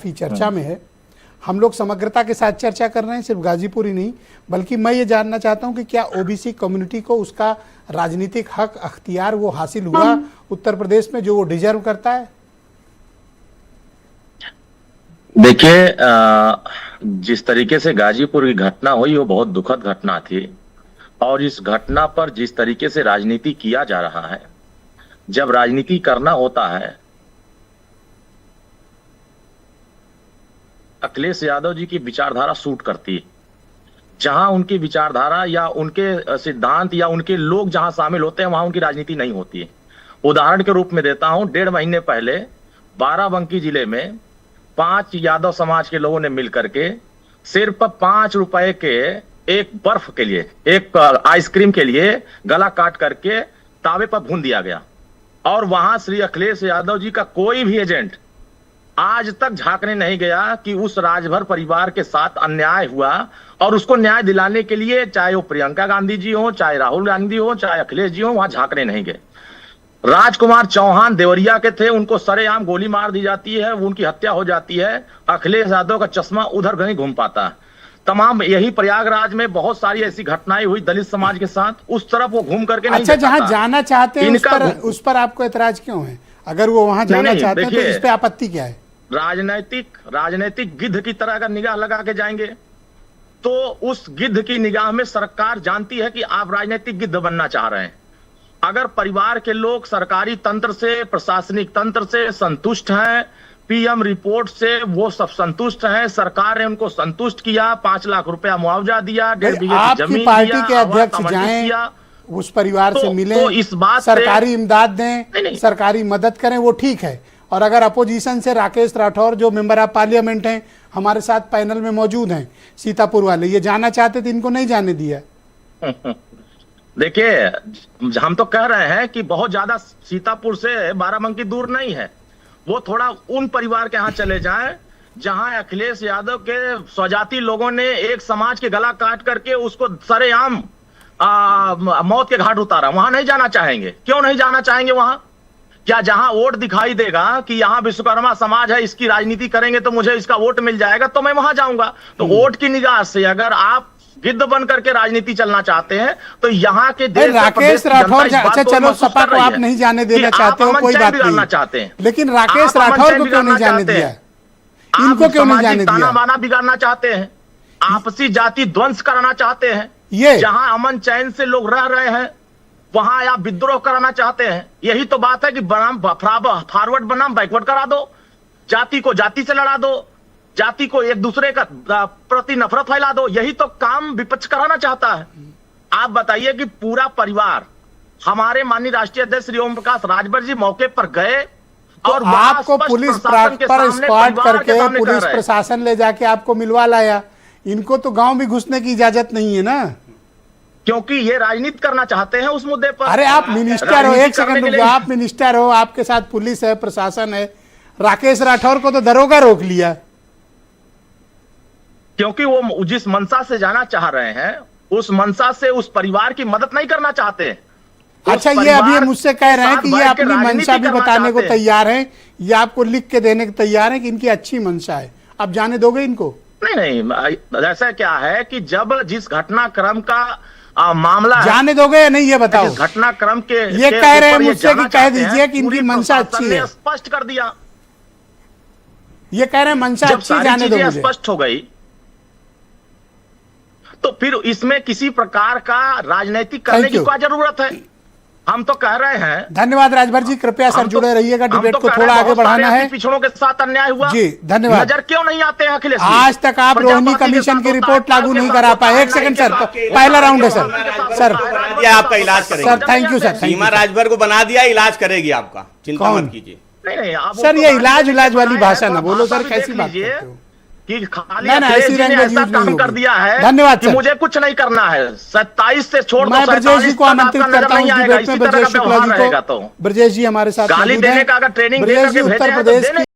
काफ़ी चर्चा में है। हम लोग समग्रता के साथ चर्चा कर रहे हैं, सिर्फ गाजीपुर ही नहीं, बल्कि मैं ये जानना चाहता हूं कि क्या ओबीसी कम्युनिटी को उसका राजनीतिक हक अख्तियार वो हासिल हुआ उत्तर प्रदेश में जो वो डिजर्व करता है? देखिए, जिस तरीके से गाजीपुर की घटना हुई वो बहुत दुखद घटना थी, और इस घटना पर जिस तरीके से राजनीति किया जा रहा है, जब राजनीति करना होता है, अखिलेश यादव जी की विचारधारा सूट करती है। जहां उनकी विचारधारा या उनके सिद्धांत या उनके लोग जहां शामिल होते हैं, वहां उनकी राजनीति नहीं होती है। उदाहरण के रूप में देता हूं, 1.5 महीने पहले बाराबंकी जिले में 5 यादव समाज के लोगों ने मिलकर के सिर्फ 5 रुपए के एक बर्फ के लिए, एक आइसक्रीम के लिए गला काट करके तावे पर भून दिया गया। और वहां श्री अखिलेश यादव जी का कोई भी एजेंट आज तक झांकने नहीं गया कि उस राजभर परिवार के साथ अन्याय हुआ, और उसको न्याय दिलाने के लिए चाहे वो प्रियंका गांधी जी हो, चाहे राहुल गांधी हो, चाहे अखिलेश जी हो, वहां झांकने नहीं गए। राजकुमार चौहान देवरिया के थे, उनको सरेआम गोली मार दी जाती है, उनकी हत्या हो जाती है। अखिलेश यादव का चश्मा उधर नहीं घूम पाता। तमाम यही प्रयागराज में बहुत सारी ऐसी घटनाएं हुई दलित समाज के साथ, उस तरफ वो घूम करके नहीं। अच्छा, जहां जाना चाहते हैं उस पर आपको एतराज क्यों है? अगर वो वहां जाना चाहते हैं तो इस पे आपत्ति क्या है? राजनैतिक गिद्ध की तरह अगर निगाह लगा के जाएंगे तो उस गिद्ध की निगाह में सरकार जानती है कि आप राजनीतिक गिद्ध बनना चाह रहे हैं। अगर परिवार के लोग सरकारी तंत्र से, प्रशासनिक तंत्र से संतुष्ट हैं, पीएम रिपोर्ट से वो सब संतुष्ट हैं, सरकार ने उनको संतुष्ट किया, 5 लाख रुपया मुआवजा दिया, 1.5 बीघे की जमीन पार्टी के अध्यक्ष जाएं, उस परिवार से मिले, तो इस बात सरकारी इमदाद दें, सरकारी मदद करें, वो ठीक है। और अगर अपोजिशन से राकेश राठौर जो मेंबर ऑफ पार्लियामेंट हैं, हमारे साथ पैनल में मौजूद हैं, सीतापुर वाले, ये जाना चाहते थे, इनको नहीं जाने दिया। देखिए, हम तो कह रहे हैं कि बहुत ज्यादा सीतापुर से बाराबंकी दूर नहीं है। वो थोड़ा उन परिवार के यहाँ चले जाएं जहां अखिलेश यादव के स्वजाति लोगों ने एक समाज के गला काट करके उसको सरेआम मौत के घाट उतारा। वहां नहीं जाना चाहेंगे? क्यों नहीं जाना चाहेंगे वहां? क्या जहां वोट दिखाई देगा कि यहां विश्वकर्मा समाज है, इसकी राजनीति करेंगे तो मुझे इसका वोट मिल जाएगा, तो मैं वहां जाऊंगा। तो वोट की निगाह से अगर आप गिद्ध बन करके राजनीति चलना चाहते हैं तो यहाँ के राकेश राठौर, अच्छा चलो, सपा को आप नहीं जाने देना चाहते हो, कोई बात नहीं चाहते हैं, लेकिन राकेश राठौर को क्यों नहीं जाने दिया? इनको क्यों नहीं जाने दिया? ताना-बाना बिगाड़ना चाहते हैं, आपसी जाति ध्वंस कराना चाहते हैं। ये जहां अमन चैन से लोग रह रहे हैं वहां आप विद्रोह कराना चाहते हैं। यही तो बात है कि बनाम फॉरवर्ड बनाम बैकवर्ड करा दो, जाति को जाति से लड़ा दो, जाति को एक दूसरे का प्रति नफरत फैला दो। यही तो काम विपक्ष कराना चाहता है। आप बताइए कि पूरा परिवार, हमारे माननीय राष्ट्रीय अध्यक्ष श्री ओम प्रकाश राजभर जी मौके पर गए और आपको पुलिस पर स्क्वाड करके पुलिस प्रशासन ले जाके आपको मिलवा लाया। इनको तो गांव भी घुसने की इजाजत नहीं है ना, क्योंकि ये राजनीति करना चाहते हैं उस मुद्दे पर। अरे आप मिनिस्टर हो, एक सेकंड रुको, आप मिनिस्टर हो, आपके साथ पुलिस है, प्रशासन है। राकेश राठौर को तो दरोगा रोक लिया, क्योंकि वो जिस मंशा से जाना चाह रहे हैं उस मंशा से उस परिवार की मदद नहीं करना चाहते। अच्छा, ये अभी मुझसे कह रहे हैं कि ये अपनी मंशा भी बताने को तैयार हैं, ये आपको लिख के देने को तैयार है कि इनकी अच्छी मंशा है, आप जाने दोगे इनको? नहीं, ऐसा क्या है कि जब जिस घटनाक्रम का मामला जाने दोगे या नहीं, ये बताओ। घटनाक्रम के ये कह रहे हैं मुझसे कि कह दीजिए कि इनकी मंशा अच्छी है, स्पष्ट कर दिया। ये कह रहे हैं मंशा अच्छी, जाने दो। स्पष्ट हो गई तो फिर इसमें किसी प्रकार का राजनीतिक करने की क्या जरूरत है? हम तो कह रहे हैं। धन्यवाद राजभर जी, कृपया सर जुड़े रहिएगा, डिबेट को थोड़ा आगे बढ़ाना है। पिछड़ों के साथ अन्याय हुआ जी, धन्यवाद। नजर क्यों नहीं आते हैं अखिलेश? आज तक आप रोहिणी कमीशन की रिपोर्ट लागू नहीं करा पाए। एक सेकंड सर, पहला राउंड है सर। सर आपका इलाज करेगी सर, थैंक यू सर। सीमा राजभर को बना दिया, इलाज करेगी आपका, चिंता मत कीजिए। नहीं सर, ये इलाज वाली भाषा ना बोलो सर, कैसी बात करते हो कि खाली ऐसा काम कर दिया है। धन्यवाद कि मुझे कुछ नहीं करना है। 27 से छोड़ दो, ब्रजेश जी को आमंत्रित करता हूं डिबेट में, ब्रजेश शुक्ला जी को। ब्रजेश जी हमारे साथ गाली देने का अगर ट्रेनिंग उत्तर प्रदेश